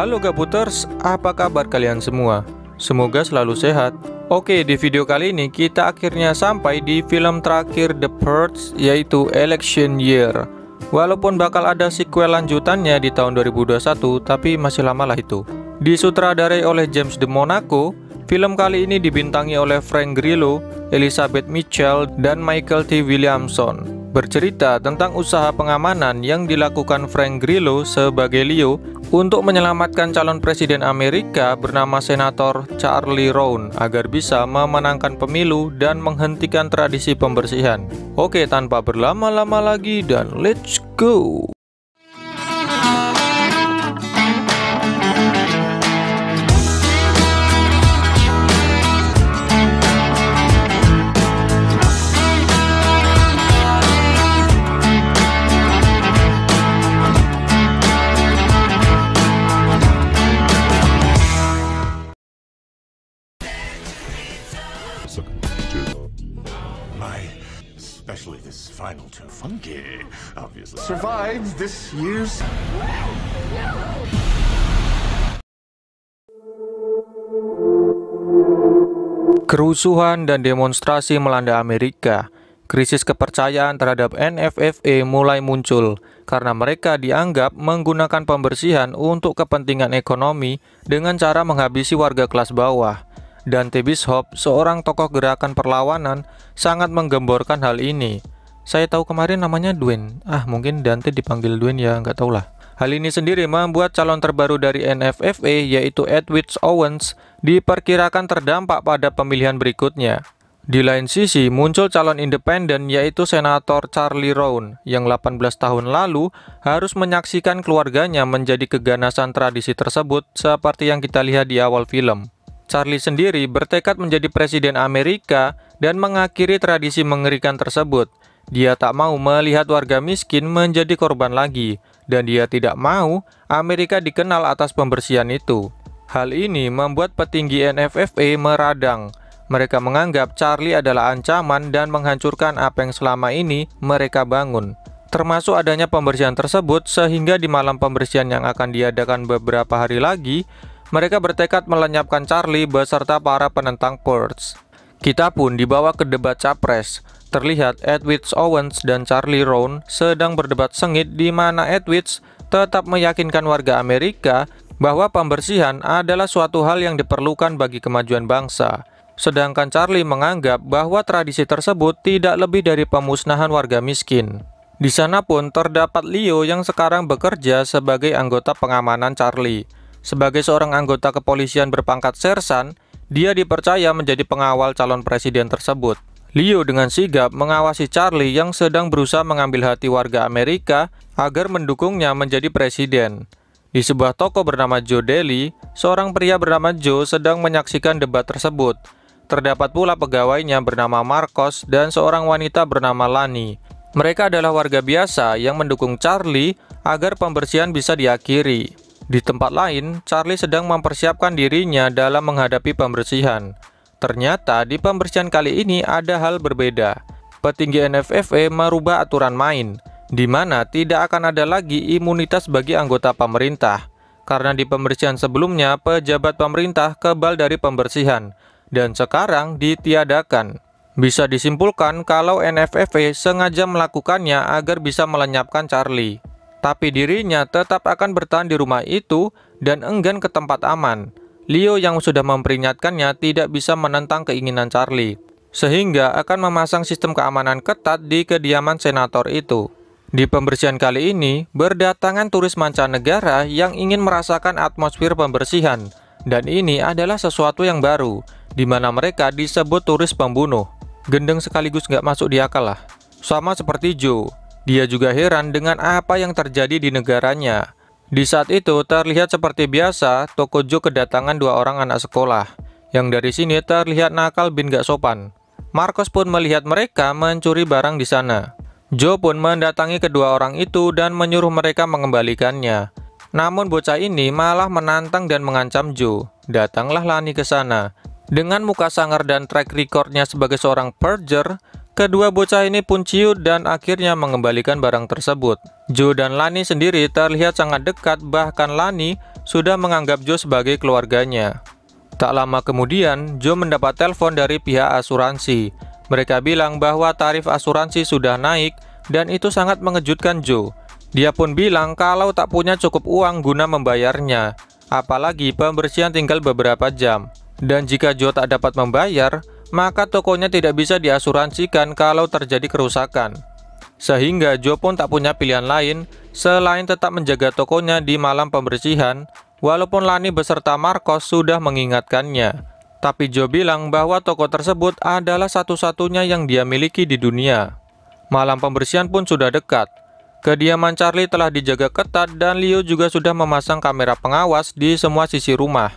Halo Gaputers, apa kabar kalian semua? Semoga selalu sehat. Oke, di video kali ini kita akhirnya sampai di film terakhir The Purge, yaitu Election Year. Walaupun bakal ada sequel lanjutannya di tahun 2021, tapi masih lama lah itu. Disutradarai oleh James DeMonaco, film kali ini dibintangi oleh Frank Grillo, Elizabeth Mitchell, dan Michael T. Williamson. Bercerita tentang usaha pengamanan yang dilakukan Frank Grillo sebagai Leo untuk menyelamatkan calon presiden Amerika bernama Senator Charlie Roan agar bisa memenangkan pemilu dan menghentikan tradisi pembersihan. Oke, tanpa berlama-lama lagi dan let's go! Especially this final two. Funky, obviously. Survived this year's... Kerusuhan dan demonstrasi melanda Amerika. Krisis kepercayaan terhadap NFFA mulai muncul karena mereka dianggap menggunakan pembersihan untuk kepentingan ekonomi dengan cara menghabisi warga kelas bawah. Dante Bishop, seorang tokoh gerakan perlawanan, sangat menggemborkan hal ini. Saya tahu kemarin namanya Dwayne. Mungkin Dante dipanggil Dwayne ya, nggak tahu lah. Hal ini sendiri membuat calon terbaru dari NFFA, yaitu Edwidge Owens, diperkirakan terdampak pada pemilihan berikutnya. Di lain sisi, muncul calon independen, yaitu Senator Charlie Roan, yang 18 tahun lalu harus menyaksikan keluarganya menjadi keganasan tradisi tersebut seperti yang kita lihat di awal film. Charlie sendiri bertekad menjadi presiden Amerika dan mengakhiri tradisi mengerikan tersebut. Dia tak mau melihat warga miskin menjadi korban lagi, dan dia tidak mau Amerika dikenal atas pembersihan itu. Hal ini membuat petinggi NFFA meradang. Mereka menganggap Charlie adalah ancaman dan menghancurkan apa yang selama ini mereka bangun. Termasuk adanya pembersihan tersebut, sehingga di malam pembersihan yang akan diadakan beberapa hari lagi, mereka bertekad melenyapkan Charlie beserta para penentang Purge. Kita pun dibawa ke debat capres. Terlihat Edwidge Owens dan Charlie Roan sedang berdebat sengit, di mana Edwidge tetap meyakinkan warga Amerika bahwa pembersihan adalah suatu hal yang diperlukan bagi kemajuan bangsa. Sedangkan Charlie menganggap bahwa tradisi tersebut tidak lebih dari pemusnahan warga miskin. Di sana pun terdapat Leo yang sekarang bekerja sebagai anggota pengamanan Charlie. Sebagai seorang anggota kepolisian berpangkat sersan, dia dipercaya menjadi pengawal calon presiden tersebut. Leo dengan sigap mengawasi Charlie yang sedang berusaha mengambil hati warga Amerika agar mendukungnya menjadi presiden. Di sebuah toko bernama Joe Deli, seorang pria bernama Joe sedang menyaksikan debat tersebut. Terdapat pula pegawainya bernama Marcos dan seorang wanita bernama Lani. Mereka adalah warga biasa yang mendukung Charlie agar pembersihan bisa diakhiri. Di tempat lain, Charlie sedang mempersiapkan dirinya dalam menghadapi pembersihan. Ternyata di pembersihan kali ini ada hal berbeda. Petinggi NFFA merubah aturan main, di mana tidak akan ada lagi imunitas bagi anggota pemerintah. Karena di pembersihan sebelumnya, pejabat pemerintah kebal dari pembersihan, dan sekarang ditiadakan. Bisa disimpulkan kalau NFFA sengaja melakukannya agar bisa melenyapkan Charlie. Tapi dirinya tetap akan bertahan di rumah itu dan enggan ke tempat aman. Leo yang sudah memperingatkannya tidak bisa menentang keinginan Charlie, sehingga akan memasang sistem keamanan ketat di kediaman senator itu. Di pembersihan kali ini, berdatangan turis mancanegara yang ingin merasakan atmosfer pembersihan, dan ini adalah sesuatu yang baru, di mana mereka disebut turis pembunuh. Gendeng sekaligus nggak masuk di akal lah. Sama seperti Joe. Dia juga heran dengan apa yang terjadi di negaranya. Di saat itu terlihat seperti biasa, toko Joe kedatangan dua orang anak sekolah, yang dari sini terlihat nakal bin gak sopan. Marcos pun melihat mereka mencuri barang di sana. Joe pun mendatangi kedua orang itu dan menyuruh mereka mengembalikannya. Namun bocah ini malah menantang dan mengancam Joe. Datanglah Lani ke sana. Dengan muka sangar dan track recordnya sebagai seorang purger, Kedua bocah ini pun ciut dan akhirnya mengembalikan barang tersebut. Joe dan Lani sendiri terlihat sangat dekat, bahkan Lani sudah menganggap Joe sebagai keluarganya. Tak lama kemudian, Joe mendapat telepon dari pihak asuransi. Mereka bilang bahwa tarif asuransi sudah naik dan itu sangat mengejutkan Joe. Dia pun bilang kalau tak punya cukup uang guna membayarnya, apalagi pembersihan tinggal beberapa jam. Dan jika Joe tak dapat membayar, maka tokonya tidak bisa diasuransikan kalau terjadi kerusakan. Sehingga Joe pun tak punya pilihan lain selain tetap menjaga tokonya di malam pembersihan, walaupun Lani beserta Marcos sudah mengingatkannya. Tapi Joe bilang bahwa toko tersebut adalah satu-satunya yang dia miliki di dunia. Malam pembersihan pun sudah dekat. Kediaman Charlie telah dijaga ketat dan Leo juga sudah memasang kamera pengawas di semua sisi rumah,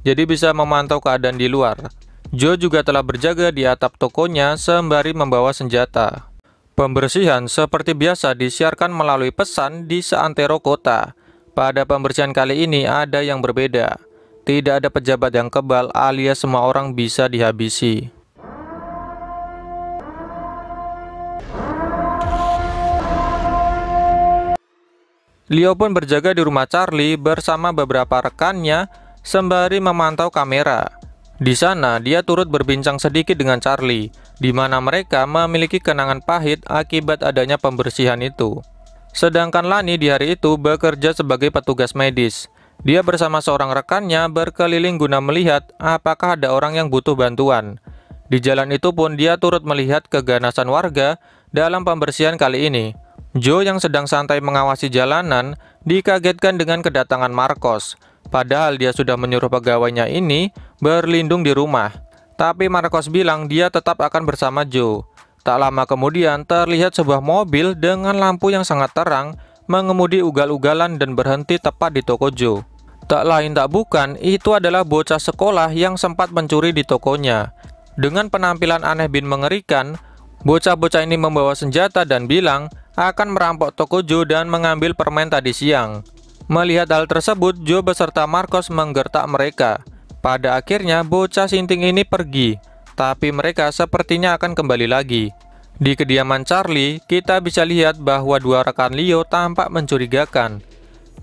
jadi bisa memantau keadaan di luar. Joe juga telah berjaga di atap tokonya sembari membawa senjata. Pembersihan seperti biasa disiarkan melalui pesan di seantero kota. Pada pembersihan kali ini ada yang berbeda. Tidak ada pejabat yang kebal alias semua orang bisa dihabisi. Leo pun berjaga di rumah Charlie bersama beberapa rekannya sembari memantau kamera. Di sana, dia turut berbincang sedikit dengan Charlie, di mana mereka memiliki kenangan pahit akibat adanya pembersihan itu. Sedangkan Lani di hari itu bekerja sebagai petugas medis. Dia bersama seorang rekannya berkeliling guna melihat apakah ada orang yang butuh bantuan. Di jalan itu pun dia turut melihat keganasan warga dalam pembersihan kali ini. Joe yang sedang santai mengawasi jalanan dikagetkan dengan kedatangan Marcos. Padahal dia sudah menyuruh pegawainya ini berlindung di rumah. Tapi Marcos bilang dia tetap akan bersama Joe. Tak lama kemudian terlihat sebuah mobil dengan lampu yang sangat terang mengemudi ugal-ugalan dan berhenti tepat di toko Joe. Tak lain tak bukan, itu adalah bocah sekolah yang sempat mencuri di tokonya. Dengan penampilan aneh bin mengerikan, bocah-bocah ini membawa senjata dan bilang akan merampok toko Joe dan mengambil permen tadi siang. Melihat hal tersebut, Joe beserta Marcos menggertak mereka. Pada akhirnya, bocah sinting ini pergi. Tapi mereka sepertinya akan kembali lagi. Di kediaman Charlie, kita bisa lihat bahwa dua rekan Leo tampak mencurigakan.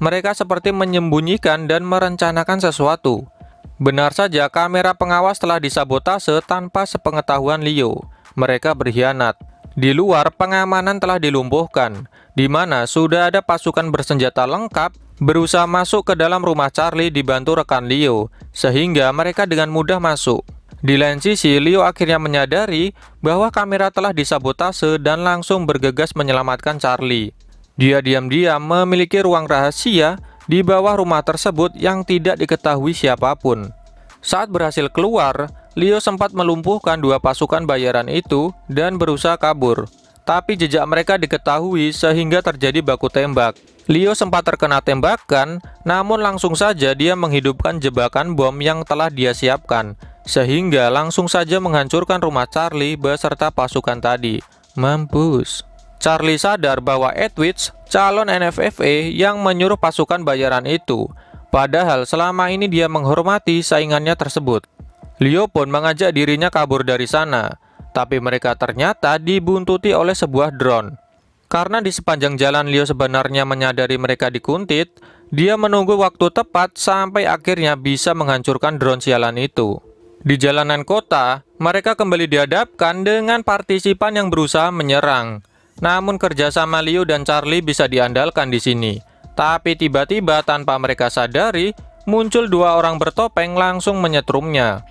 Mereka seperti menyembunyikan dan merencanakan sesuatu. Benar saja, kamera pengawas telah disabotase tanpa sepengetahuan Leo. Mereka berkhianat. Di luar, pengamanan telah dilumpuhkan, di mana sudah ada pasukan bersenjata lengkap berusaha masuk ke dalam rumah Charlie dibantu rekan Leo, sehingga mereka dengan mudah masuk. Di lain sisi, Leo akhirnya menyadari bahwa kamera telah disabotase dan langsung bergegas menyelamatkan Charlie. Dia diam-diam memiliki ruang rahasia di bawah rumah tersebut yang tidak diketahui siapapun. Saat berhasil keluar, Leo sempat melumpuhkan dua pasukan bayaran itu dan berusaha kabur. Tapi jejak mereka diketahui sehingga terjadi baku tembak. Leo sempat terkena tembakan, namun langsung saja dia menghidupkan jebakan bom yang telah dia siapkan, sehingga langsung saja menghancurkan rumah Charlie beserta pasukan tadi. Mampus. Charlie sadar bahwa Edwidge, calon NFFA yang menyuruh pasukan bayaran itu. Padahal selama ini dia menghormati saingannya tersebut. Leo pun mengajak dirinya kabur dari sana, tapi mereka ternyata dibuntuti oleh sebuah drone. Karena di sepanjang jalan Leo sebenarnya menyadari mereka dikuntit, dia menunggu waktu tepat sampai akhirnya bisa menghancurkan drone sialan itu. Di jalanan kota, mereka kembali dihadapkan dengan partisipan yang berusaha menyerang. Namun kerjasama Leo dan Charlie bisa diandalkan di sini. Tapi tiba-tiba tanpa mereka sadari, muncul dua orang bertopeng langsung menyetrumnya.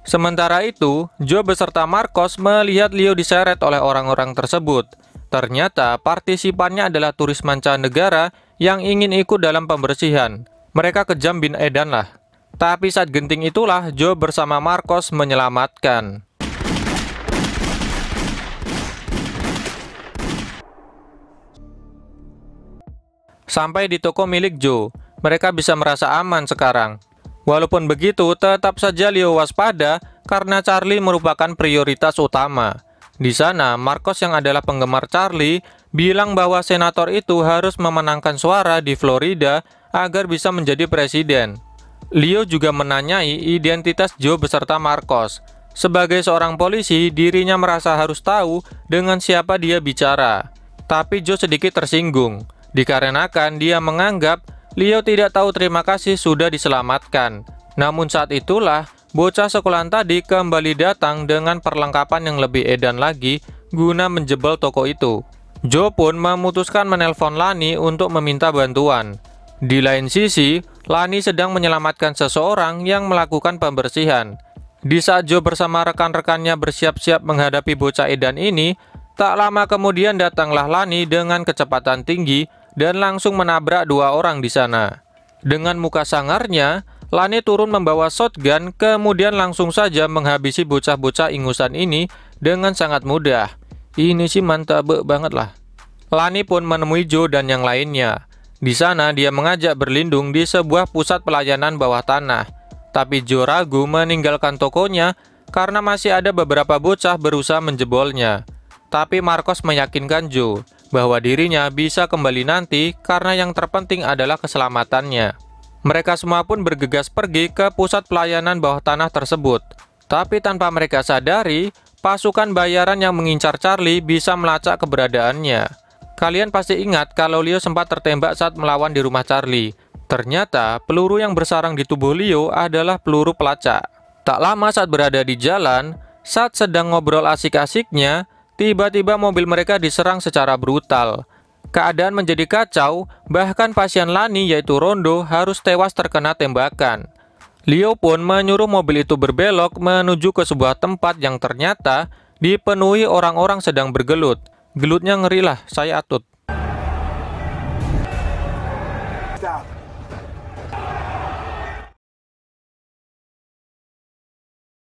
Sementara itu, Joe beserta Marcos melihat Leo diseret oleh orang-orang tersebut. Ternyata partisipannya adalah turis mancanegara yang ingin ikut dalam pembersihan. Mereka kejam bin edan lah. Tapi saat genting itulah Joe bersama Marcos menyelamatkan. Sampai di toko milik Joe, mereka bisa merasa aman sekarang. Walaupun begitu, tetap saja Leo waspada karena Charlie merupakan prioritas utama. Di sana, Marcos yang adalah penggemar Charlie bilang bahwa senator itu harus memenangkan suara di Florida agar bisa menjadi presiden. Leo juga menanyai identitas Joe beserta Marcos. Sebagai seorang polisi, dirinya merasa harus tahu dengan siapa dia bicara. Tapi Joe sedikit tersinggung, dikarenakan dia menganggap Leo tidak tahu terima kasih sudah diselamatkan. Namun saat itulah, bocah sekolahan tadi kembali datang dengan perlengkapan yang lebih edan lagi guna menjebol toko itu. Joe pun memutuskan menelpon Lani untuk meminta bantuan. Di lain sisi, Lani sedang menyelamatkan seseorang yang melakukan pembersihan. Di saat Joe bersama rekan-rekannya bersiap-siap menghadapi bocah edan ini, tak lama kemudian datanglah Lani dengan kecepatan tinggi dan langsung menabrak dua orang di sana. Dengan muka sangarnya, Lani turun membawa shotgun, kemudian langsung saja menghabisi bocah-bocah ingusan ini dengan sangat mudah. Ini sih mantap banget lah. Lani pun menemui Joe dan yang lainnya. Di sana dia mengajak berlindung di sebuah pusat pelayanan bawah tanah. Tapi Joe ragu meninggalkan tokonya karena masih ada beberapa bocah berusaha menjebolnya. Tapi Marcos meyakinkan Joe bahwa dirinya bisa kembali nanti karena yang terpenting adalah keselamatannya. Mereka semua pun bergegas pergi ke pusat pelayanan bawah tanah tersebut. Tapi tanpa mereka sadari, pasukan bayaran yang mengincar Charlie bisa melacak keberadaannya. Kalian pasti ingat kalau Leo sempat tertembak saat melawan di rumah Charlie. Ternyata, peluru yang bersarang di tubuh Leo adalah peluru pelacak. Tak lama saat berada di jalan, saat sedang ngobrol asik-asiknya, tiba-tiba mobil mereka diserang secara brutal. Keadaan menjadi kacau, bahkan pasien Lani yaitu Rondo harus tewas terkena tembakan. Leo pun menyuruh mobil itu berbelok menuju ke sebuah tempat yang ternyata dipenuhi orang-orang sedang bergelut. Gelutnya ngeri lah, saya atut.